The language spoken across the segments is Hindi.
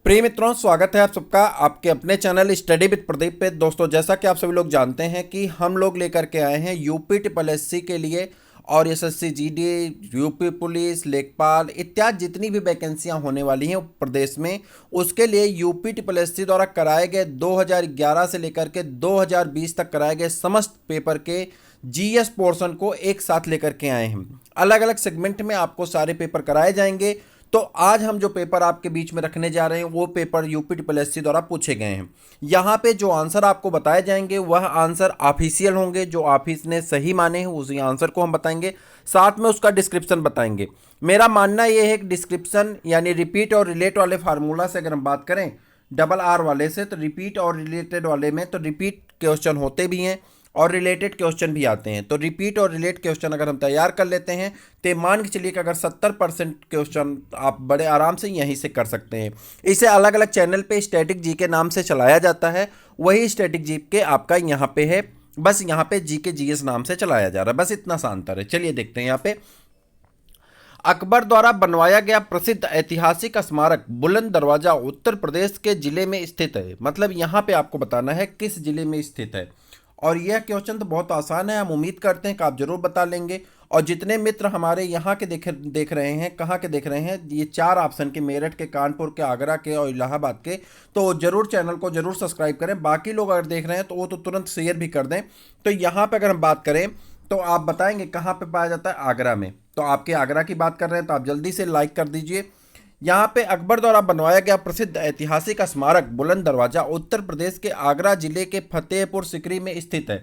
प्रिय मित्रों, स्वागत है आप सबका आपके अपने चैनल स्टडी विद प्रदीप पे। दोस्तों, जैसा कि आप सभी लोग जानते हैं कि हम लोग लेकर के आए हैं यूपी ट्रिपल एससी के लिए और एसएससी जीडी, यूपी पुलिस, लेखपाल इत्यादि जितनी भी वैकेंसियां होने वाली हैं प्रदेश में, उसके लिए यूपी ट्रिपल एससी द्वारा कराए गए 2011 से लेकर के 2020 तक कराए गए समस्त पेपर के जीएस पोर्शन को एक साथ लेकर के आए हैं। अलग अलग सेगमेंट में आपको सारे पेपर कराए जाएंगे। तो आज हम जो पेपर आपके बीच में रखने जा रहे हैं वो पेपर यूपी ट्रिपल एससी द्वारा पूछे गए हैं। यहाँ पे जो आंसर आपको बताए जाएंगे वह आंसर ऑफिशियल होंगे, जो ऑफिस ने सही माने हैं उसी आंसर को हम बताएंगे, साथ में उसका डिस्क्रिप्शन बताएंगे। मेरा मानना यह है कि डिस्क्रिप्शन यानी रिपीट और रिलेट वाले फार्मूला से अगर हम बात करें डबल आर वाले से, तो रिपीट और रिलेटेड वाले में तो रिपीट क्वेश्चन होते भी हैं और रिलेटेड क्वेश्चन भी आते हैं। तो रिपीट और रिलेट क्वेश्चन अगर हम तैयार कर लेते हैं तो मान के चलिए कि अगर 70% क्वेश्चन आप बड़े आराम से यहीं से कर सकते हैं। इसे अलग अलग चैनल पे स्टैटिक जी के नाम से चलाया जाता है, वही स्टैटिक जी के आपका यहाँ पे है, बस यहाँ पे जी के जीएस नाम से चलाया जा रहा है, बस इतना सा अंतर है। चलिए देखते हैं यहाँ पे। अकबर द्वारा बनवाया गया प्रसिद्ध ऐतिहासिक स्मारक बुलंद दरवाजा उत्तर प्रदेश के जिले में स्थित है। मतलब यहाँ पे आपको बताना है किस जिले में स्थित है। और यह क्वेश्चन तो बहुत आसान है, हम उम्मीद करते हैं कि आप जरूर बता लेंगे। और जितने मित्र हमारे यहाँ के देख रहे हैं, कहाँ के देख रहे हैं, ये 4 ऑप्शन के, मेरठ के, कानपुर के, आगरा के और इलाहाबाद के, तो जरूर चैनल को जरूर सब्सक्राइब करें। बाकी लोग अगर देख रहे हैं तो वो तो तुरंत शेयर भी कर दें। तो यहाँ पर अगर हम बात करें तो आप बताएंगे कहाँ पे पाया जाता है, आगरा में। तो आपके आगरा की बात कर रहे हैं तो आप जल्दी से लाइक कर दीजिए। यहाँ पे अकबर द्वारा बनवाया गया प्रसिद्ध ऐतिहासिक स्मारक बुलंद दरवाजा उत्तर प्रदेश के आगरा जिले के फतेहपुर सीकरी में स्थित है।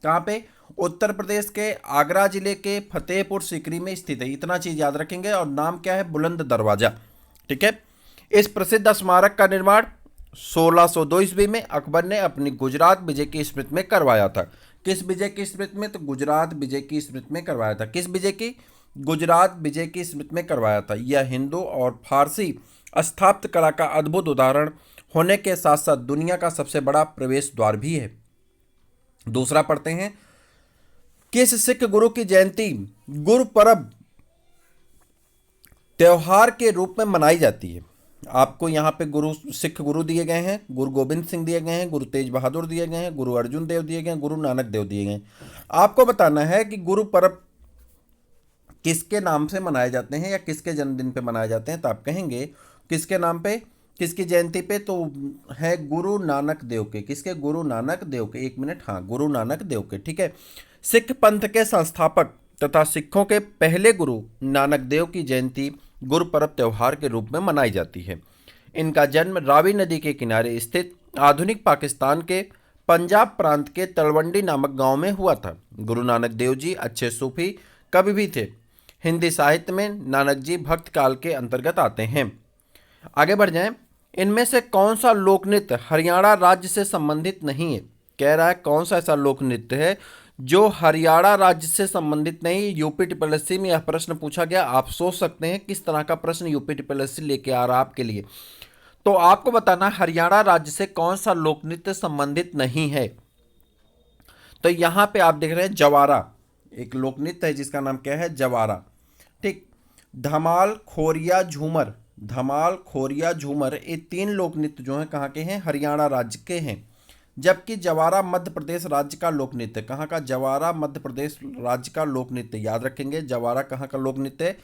कहाँ पे? उत्तर प्रदेश के आगरा जिले के फतेहपुर सीकरी में स्थित है। इतना चीज याद रखेंगे। और नाम क्या है? बुलंद दरवाजा। ठीक है। इस प्रसिद्ध स्मारक का निर्माण 1602 ईस्वी में अकबर ने अपनी गुजरात विजय की स्मृति में करवाया था। किस विजय की स्मृति में? तो गुजरात विजय की स्मृति में करवाया था। किस विजय की? गुजरात विजय की स्मृति में करवाया था। यह हिंदू और फारसी स्थापत्य कला का अद्भुत उदाहरण होने के साथ साथ दुनिया का सबसे बड़ा प्रवेश द्वार भी है। दूसरा पढ़ते हैं। किस सिख गुरु की जयंती गुरु पर्व त्योहार के रूप में मनाई जाती है? आपको यहाँ पे सिख गुरु दिए गए हैं, गुरु गोविंद सिंह दिए गए हैं, गुरु तेज बहादुर दिए गए हैं, गुरु अर्जुन देव दिए गए हैं, गुरु नानक देव दिए गए हैं। आपको बताना है कि गुरु पर्व किसके नाम से मनाए जाते हैं या किसके जन्मदिन पे मनाए जाते हैं। तो आप कहेंगे किसके नाम पे, किसकी जयंती पे? तो है गुरु नानक देव के। किसके? गुरु नानक देव के। 1 मिनट, हाँ, गुरु नानक देव के। ठीक है। सिख पंथ के संस्थापक तथा सिखों के पहले गुरु नानक देव की जयंती गुरु पर्व त्योहार के रूप में मनाई जाती है। इनका जन्म रावी नदी के किनारे स्थित आधुनिक पाकिस्तान के पंजाब प्रांत के तलवंडी नामक गांव में हुआ था। गुरु नानक देव जी अच्छे सूफी कवि भी थे। हिंदी साहित्य में नानक जी भक्त काल के अंतर्गत आते हैं। आगे बढ़ जाएं। इनमें से कौन सा लोक नृत्य हरियाणा राज्य से संबंधित नहीं है? कह रहा है कौन सा ऐसा लोक नृत्य है जो हरियाणा राज्य से संबंधित नहीं। यूपी ट्रिपल एससी में यह प्रश्न पूछा गया। आप सोच सकते हैं किस तरह का प्रश्न यूपी ट्रिपल एससी लेके आ रहा है आपके लिए। तो आपको बताना हरियाणा राज्य से कौन सा लोक नृत्य संबंधित नहीं है। तो यहां पे आप देख रहे हैं जवारा, एक लोक नृत्य है जिसका नाम क्या है? जवारा। ठीक। धमाल, खोरिया, झूमर, धमाल, खोरिया, झूमर, ये 3 लोक नृत्य जो हैं कहाँ के हैं? हरियाणा राज्य के हैं। जबकि जवारा मध्य प्रदेश राज्य का लोक नृत्य। कहाँ का? जवारा मध्य प्रदेश राज्य का लोक नृत्य। याद रखेंगे, जवारा कहाँ का लोक नृत्य है?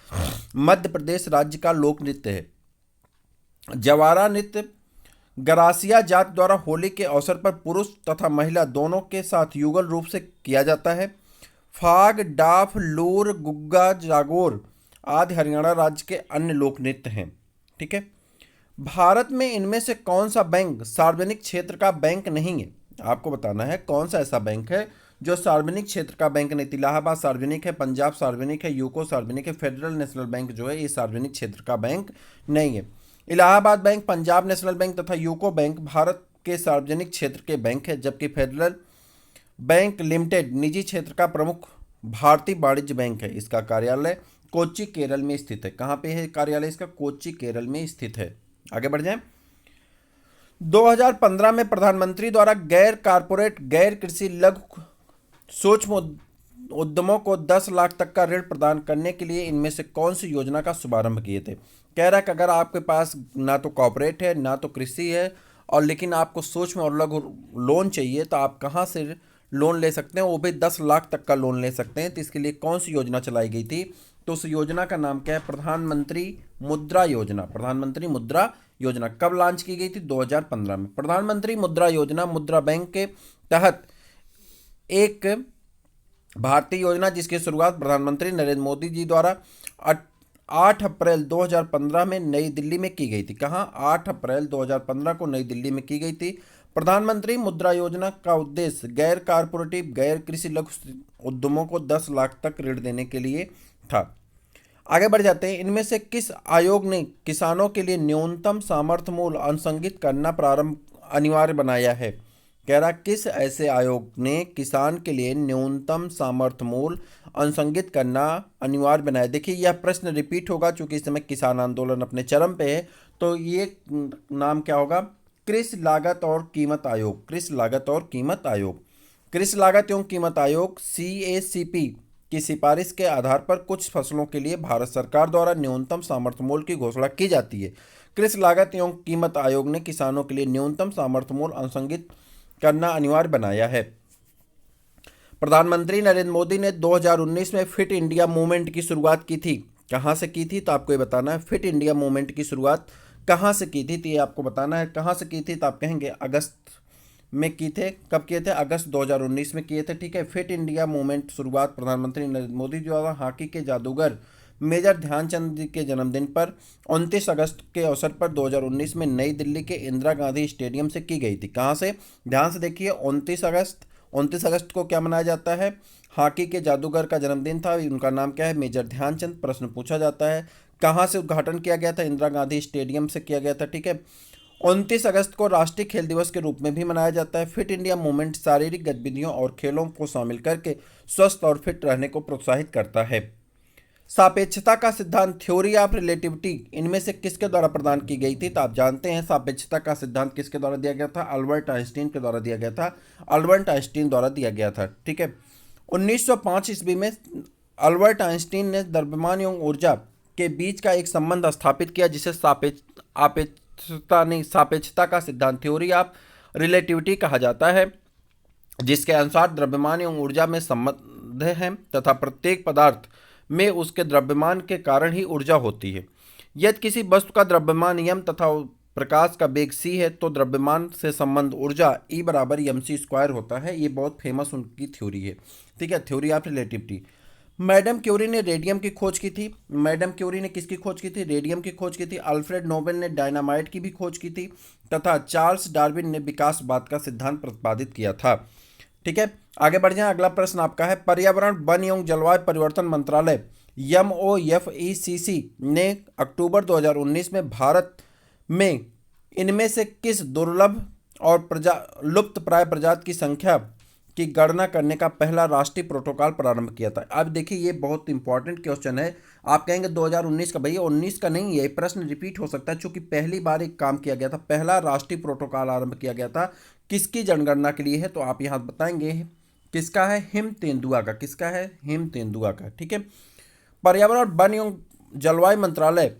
मध्य प्रदेश राज्य का लोक नृत्य है। जवारा नृत्य गरासिया जात द्वारा होली के अवसर पर पुरुष तथा महिला दोनों के साथ युगल रूप से किया जाता है। फाग, डाफ, लूर, गुग्गा, जागोर आदि हरियाणा राज्य के अन्य लोक नृत्य हैं। ठीक है। भारत में इनमें से कौन सा बैंक सार्वजनिक क्षेत्र का बैंक नहीं है? आपको बताना है कौन सा ऐसा बैंक है जो सार्वजनिक क्षेत्र का बैंक नहीं। इलाहाबाद सार्वजनिक है, पंजाब सार्वजनिक है, यूको सार्वजनिक है, फेडरल नेशनल बैंक जो है ये सार्वजनिक क्षेत्र का बैंक नहीं है। Allahabad bank, Punjab national bank तथा यूको बैंक भारत के सार्वजनिक क्षेत्र के बैंक है। जबकि फेडरल बैंक लिमिटेड निजी क्षेत्र का प्रमुख भारतीय वाणिज्य बैंक है। इसका कार्यालय कोच्चि केरल में स्थित है। कहाँ पे है कार्यालय इसका? कोच्चि केरल में स्थित है। आगे बढ़ जाएं। 2015 में प्रधानमंत्री द्वारा गैर कारपोरेट गैर कृषि लघु सूक्ष्म उद्यमों को 10 लाख तक का ऋण प्रदान करने के लिए इनमें से कौन सी योजना का शुभारंभ किए थे? कह रहा है कि अगर आपके पास ना तो कॉर्पोरेट है ना तो कृषि है और लेकिन आपको सूक्ष्म और लघु लोन चाहिए, तो आप कहाँ से लोन ले सकते हैं, वो भी 10 लाख तक का लोन ले सकते हैं। तो इसके लिए कौन सी योजना चलाई गई थी, तो उस योजना का नाम क्या है, प्रधानमंत्री मुद्रा योजना। प्रधानमंत्री मुद्रा योजना कब लॉन्च की गई थी, 2015 में। प्रधानमंत्री मुद्रा योजना मुद्रा बैंक के तहत एक भारतीय योजना जिसकी शुरुआत प्रधानमंत्री नरेंद्र मोदी जी द्वारा 8 अप्रैल 2015 में नई दिल्ली में की गई थी। कहाँ, 8 अप्रैल 2015 को नई दिल्ली में की गई थी। प्रधानमंत्री मुद्रा योजना का उद्देश्य गैर कारपोरेटिव गैर कृषि लघु उद्यमों को 10 लाख तक ऋण देने के लिए था। आगे बढ़ जाते हैं। इनमें से किस आयोग ने किसानों के लिए न्यूनतम सामर्थ्य मूल्य अनुसंगित करना प्रारंभ अनिवार्य बनाया है। कह रहा किस ऐसे आयोग ने किसान के लिए न्यूनतम सामर्थ्य मूल्य अनुसंगित करना अनिवार्य बनाया। देखिए यह प्रश्न रिपीट होगा क्योंकि इस समय किसान आंदोलन अपने चरम पे है। तो ये नाम क्या होगा, कृषि लागत और कीमत आयोग। कृषि लागत और कीमत आयोग। कृषि लागत एवं कीमत आयोग CACP की सिफारिश के आधार पर कुछ फसलों के लिए भारत सरकार द्वारा न्यूनतम सामर्थ्य मूल्य की घोषणा की जाती है। कृषि लागत एवं कीमत आयोग ने किसानों के लिए न्यूनतम सामर्थ्य मूल्य अनुसंगित करना अनिवार्य बनाया है। प्रधानमंत्री नरेंद्र मोदी ने 2019 में फिट इंडिया मूवमेंट की शुरुआत की थी। कहाँ से की थी, तो आपको ये बताना है। फिट इंडिया मूवमेंट की शुरुआत कहाँ से की थी, तो ये आपको बताना है। कहाँ से की थी, तो आप कहेंगे अगस्त में की थे। कब किए थे, अगस्त 2019 में किए थे। ठीक है। फिट इंडिया मूवमेंट शुरुआत प्रधानमंत्री नरेंद्र मोदी द्वारा हॉकी के जादूगर मेजर ध्यानचंद जी के जन्मदिन पर 29 अगस्त के अवसर पर 2019 में नई दिल्ली के इंदिरा गांधी स्टेडियम से की गई थी। कहाँ से, ध्यान से देखिए। 29 अगस्त को क्या मनाया जाता है, हॉकी के जादूगर का जन्मदिन था। उनका नाम क्या है, मेजर ध्यानचंद। प्रश्न पूछा जाता है कहाँ से उद्घाटन किया गया था, इंदिरा गांधी स्टेडियम से किया गया था। ठीक है। 29 अगस्त को राष्ट्रीय खेल दिवस के रूप में भी मनाया जाता है। फिट इंडिया मूवमेंट शारीरिक गतिविधियों और खेलों को शामिल करके स्वस्थ और फिट रहने को प्रोत्साहित करता है। सापेक्षता का सिद्धांत, थ्योरी ऑफ रिलेटिविटी, इनमें से किसके द्वारा प्रदान की गई थी, तो आप जानते हैं सापेक्षता का सिद्धांत किसके द्वारा दिया गया था, अल्बर्ट आइंस्टीन के द्वारा दिया गया था। अल्बर्ट आइंस्टीन द्वारा दिया गया था। ठीक है। 1905 ईस्वी में अल्बर्ट आइंस्टीन ने द्रव्यमान एवं ऊर्जा के बीच का एक संबंध स्थापित किया जिसे सापेक्षता का सिद्धांत, थ्योरी ऑफ रिलेटिविटी कहा जाता है, जिसके अनुसार द्रव्यमान एवं ऊर्जा में संबंध है तथा प्रत्येक पदार्थ में उसके द्रव्यमान के कारण ही ऊर्जा होती है। यदि किसी वस्तु का द्रव्यमान m तथा प्रकाश का वेग c है तो द्रव्यमान से संबंध ऊर्जा E बराबर mc² होता है। ये बहुत फेमस उनकी थ्योरी है। ठीक है, theory of relativity. Madam Curie ने रेडियम की खोज की थी। मैडम क्यूरी ने किसकी खोज की थी, रेडियम की खोज की थी। अल्फ्रेड नोबेल ने डायनामाइट की भी खोज की थी तथा चार्ल्स डार्विन ने विकासवाद का सिद्धांत प्रतिपादित किया था। ठीक है, आगे बढ़ जाएं। अगला प्रश्न आपका है, पर्यावरण वन एवं जलवायु परिवर्तन मंत्रालय MOFECC ने अक्टूबर 2019 में भारत में इनमें से किस दुर्लभ और लुप्त प्राय प्रजाति की संख्या की गणना करने का पहला राष्ट्रीय प्रोटोकॉल प्रारंभ किया था। अब देखिए ये बहुत इंपॉर्टेंट क्वेश्चन है। आप कहेंगे 2019 का, भैया 19 का नहीं है, प्रश्न रिपीट हो सकता है क्योंकि पहली बार एक काम किया गया था, पहला राष्ट्रीय प्रोटोकॉल आरंभ किया गया था। किसकी जनगणना के लिए है, तो आप यहाँ बताएंगे किसका है, हिम तेंदुआ का। किसका है, हिम तेंदुआ का। ठीक है। पर्यावरण वन एवं जलवायु मंत्रालय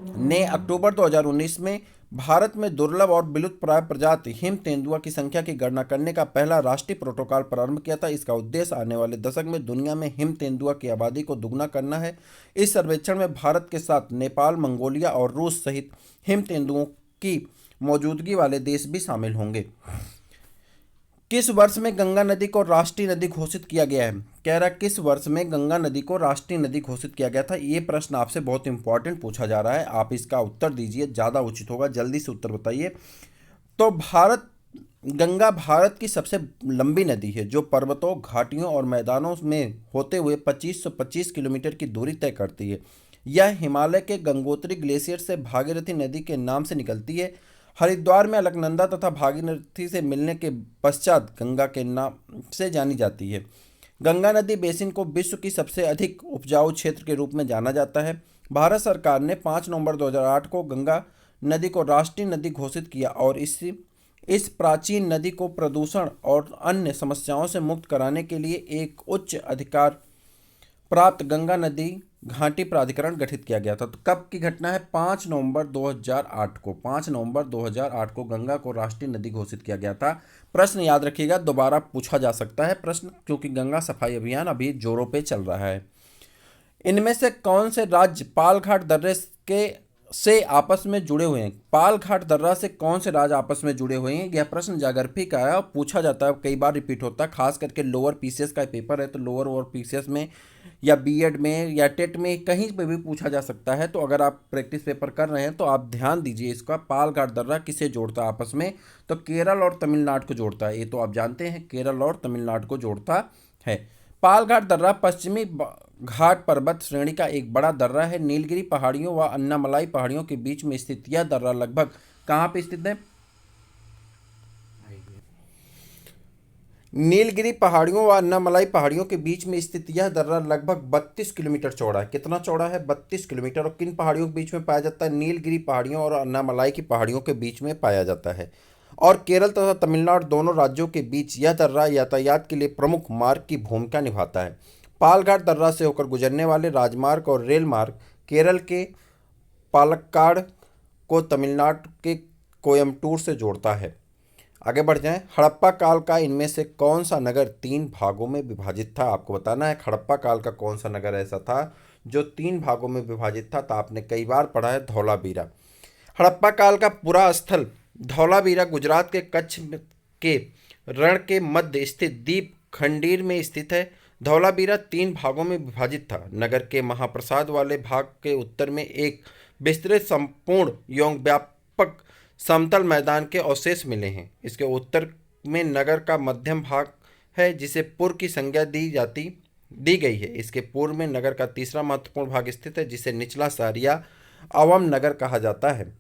ने अक्टूबर 2019 में भारत में दुर्लभ और विलुप्त प्राय प्रजाति हिम तेंदुआ की संख्या की गणना करने का पहला राष्ट्रीय प्रोटोकॉल प्रारंभ किया था। इसका उद्देश्य आने वाले दशक में दुनिया में हिम तेंदुआ की आबादी को दुगना करना है। इस सर्वेक्षण में भारत के साथ नेपाल, मंगोलिया और रूस सहित हिम तेंदुओं की मौजूदगी वाले देश भी शामिल होंगे। किस वर्ष में गंगा नदी को राष्ट्रीय नदी घोषित किया गया है, कह रहा किस वर्ष में गंगा नदी को राष्ट्रीय नदी घोषित किया गया था। ये प्रश्न आपसे बहुत इंपॉर्टेंट पूछा जा रहा है, आप इसका उत्तर दीजिए, ज़्यादा उचित होगा। जल्दी से उत्तर बताइए। तो गंगा भारत की सबसे लंबी नदी है जो पर्वतों, घाटियों और मैदानों में होते हुए 2525 किलोमीटर की दूरी तय करती है। यह हिमालय के गंगोत्री ग्लेशियर से भागीरथी नदी के नाम से निकलती है। हरिद्वार में अलकनंदा तथा भागीरथी से मिलने के पश्चात गंगा के नाम से जानी जाती है। गंगा नदी बेसिन को विश्व की सबसे अधिक उपजाऊ क्षेत्र के रूप में जाना जाता है। भारत सरकार ने 5 नवंबर 2008 को गंगा नदी को राष्ट्रीय नदी घोषित किया और इस प्राचीन नदी को प्रदूषण और अन्य समस्याओं से मुक्त कराने के लिए एक उच्च अधिकार प्राप्त गंगा नदी घाटी प्राधिकरण गठित किया गया था। तो कब की घटना है? 5 नवंबर 2008 को। 5 नवंबर 2008 को गंगा को राष्ट्रीय नदी घोषित किया गया था। प्रश्न याद रखिएगा, दोबारा पूछा जा सकता है प्रश्न, क्योंकि गंगा सफाई अभियान अभी जोरों पे चल रहा है। इनमें से कौन से राज्य पालघाट दर्रे के से आपस में जुड़े हुए हैं? पालघाट दर्रा से कौन से राज्य आपस में जुड़े हुए हैं? यह प्रश्न ज्योग्राफी का है और पूछा जाता है, कई बार रिपीट होता है, खास करके लोअर पीसीएस का पेपर है तो लोअर और पीसीएस में या बीएड में या टेट में कहीं पे भी पूछा जा सकता है। तो अगर आप प्रैक्टिस पेपर कर रहे हैं तो आप ध्यान दीजिए इसका। पालघाट दर्रा किसे जोड़ता है आपस में? तो केरल और तमिलनाडु को जोड़ता है। ये तो आप जानते हैं, केरल और तमिलनाडु को जोड़ता है। पालघाट दर्रा पश्चिमी घाट पर्वत श्रेणी का एक बड़ा दर्रा है। नीलगिरी पहाड़ियों व अन्नामलाई पहाड़ियों के बीच में स्थित यह दर्रा लगभग कहाँ पे स्थित है? नीलगिरी पहाड़ियों व अन्नामलाई पहाड़ियों के बीच में स्थित यह दर्रा लगभग 32 किलोमीटर चौड़ा है। कितना चौड़ा है? 32 किलोमीटर। और किन पहाड़ियों के बीच में पाया जाता है? नीलगिरी पहाड़ियों और अन्नामलाई की पहाड़ियों के बीच में पाया जाता है। और केरल तथा तमिलनाडु दोनों राज्यों के बीच यह दर्रा यातायात के लिए प्रमुख मार्ग की भूमिका निभाता है। पालघाट दर्रा से होकर गुजरने वाले राजमार्ग और रेल मार्ग केरल के पालक्काड़ को तमिलनाडु के कोयम्बटूर से जोड़ता है। आगे बढ़ जाएं। हड़प्पा काल का इनमें से कौन सा नगर 3 भागों में विभाजित था? आपको बताना है हड़प्पा काल का कौन सा नगर ऐसा था जो 3 भागों में विभाजित था। तो आपने कई बार पढ़ा है, धौलावीरा। हड़प्पा काल का पूरा स्थल धौलावीरा गुजरात के कच्छ के रण के मध्य स्थित द्वीप खंडीर में स्थित है। धौलावीरा 3 भागों में विभाजित था। नगर के महाप्रसाद वाले भाग के उत्तर में एक विस्तृत संपूर्ण एवं व्यापक समतल मैदान के अवशेष मिले हैं। इसके उत्तर में नगर का मध्यम भाग है जिसे पुर की संज्ञा दी गई है। इसके पूर्व में नगर का तीसरा महत्वपूर्ण भाग स्थित है जिसे निचला शहर या अवम नगर कहा जाता है।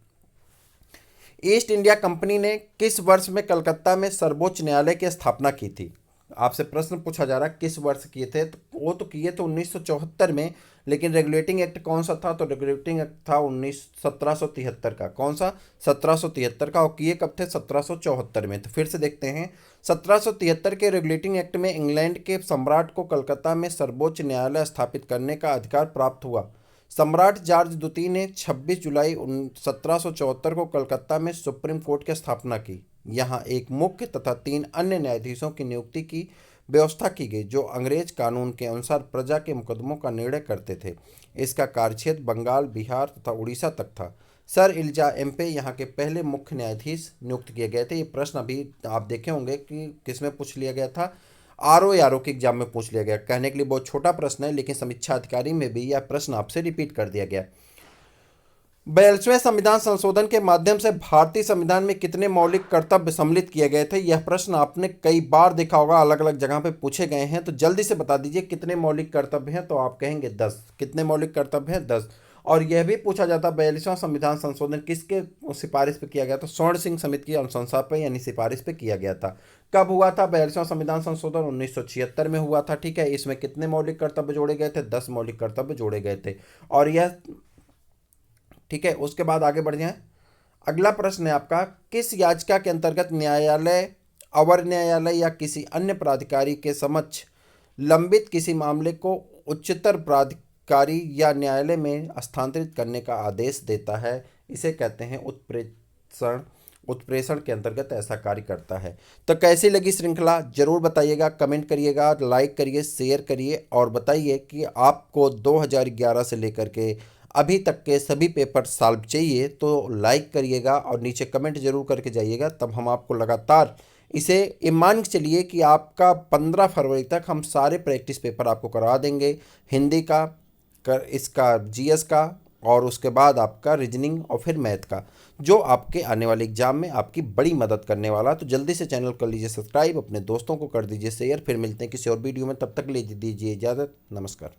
ईस्ट इंडिया कंपनी ने किस वर्ष में कलकत्ता में सर्वोच्च न्यायालय की स्थापना की थी? आपसे प्रश्न पूछा जा रहा है किस वर्ष किए थे। तो वो तो किए थे 1974 में, लेकिन रेगुलेटिंग एक्ट कौन सा था? तो रेगुलेटिंग एक्ट था 1773 का। कौन सा? 1773 का। और किए कब थे? 1774 में। तो फिर से देखते हैं। 1773 के रेगुलेटिंग एक्ट में इंग्लैंड के सम्राट को कलकत्ता में सर्वोच्च न्यायालय स्थापित करने का अधिकार प्राप्त हुआ। सम्राट जॉर्ज द्वितीय ने 26 जुलाई 1774 को कलकत्ता में सुप्रीम कोर्ट की स्थापना की। यहाँ एक मुख्य तथा 3 अन्य न्यायाधीशों की नियुक्ति की व्यवस्था की गई जो अंग्रेज कानून के अनुसार प्रजा के मुकदमों का निर्णय करते थे। इसका कार्यक्षेत्र बंगाल, बिहार तथा उड़ीसा तक था। सर इलिजा एम्पे यहाँ के पहले मुख्य न्यायाधीश नियुक्त किए गए थे। ये प्रश्न अभी आप देखे होंगे कि किसमें पूछ लिया गया था? आरओ के एग्जाम में पूछ लिया गया। कहने के लिए बहुत छोटा प्रश्न है, लेकिन समीक्षा अधिकारी में भी यह प्रश्न आपसे रिपीट कर दिया गया। 42वें संविधान संशोधन के माध्यम से भारतीय संविधान में कितने मौलिक कर्तव्य सम्मिलित किए गए थे? यह प्रश्न आपने कई बार देखा होगा, अलग अलग जगह पे पूछे गए हैं। तो जल्दी से बता दीजिए कितने मौलिक कर्तव्य हैं। तो आप कहेंगे 10। कितने मौलिक कर्तव्य हैं? 10। और यह भी पूछा जाता 42वां संविधान संशोधन किसके सिफारिश पे किया गया? तो स्वर्ण सिंह समिति की अनुशंसा पे यानी सिफारिश पे किया गया था। कब हुआ था 42वां संविधान संशोधन? 1976 में हुआ था। ठीक है। इसमें कितने मौलिक कर्तव्य जोड़े गए थे? 10 मौलिक कर्तव्य जोड़े गए थे। और यह ठीक है। उसके बाद आगे बढ़ जाएं। अगला प्रश्न है आपका, किस याचिका के अंतर्गत न्यायालय, अवर न्यायालय या किसी अन्य प्राधिकारी के समक्ष लंबित किसी मामले को उच्चतर प्राधिकारी या न्यायालय में स्थानांतरित करने का आदेश देता है? इसे कहते हैं उत्प्रेषण। उत्प्रेषण के अंतर्गत ऐसा कार्य करता है। तो कैसी लगी श्रृंखला जरूर बताइएगा, कमेंट करिएगा, लाइक करिए, शेयर करिए और बताइए कि आपको 2011 से लेकर के अभी तक के सभी पेपर सॉल्व चाहिए तो लाइक करिएगा और नीचे कमेंट जरूर करके जाइएगा। तब हम आपको लगातार इसे मान के चलिए कि आपका 15 फरवरी तक हम सारे प्रैक्टिस पेपर आपको करवा देंगे। हिंदी का, इसका जीएस का, और उसके बाद आपका रीजनिंग और फिर मैथ का, जो आपके आने वाले एग्जाम में आपकी बड़ी मदद करने वाला। तो जल्दी से चैनल कर लीजिए सब्सक्राइब, अपने दोस्तों को कर दीजिए शेयर। फिर मिलते हैं किसी और वीडियो में, तब तक ले दीजिए इजाज़त। नमस्कार।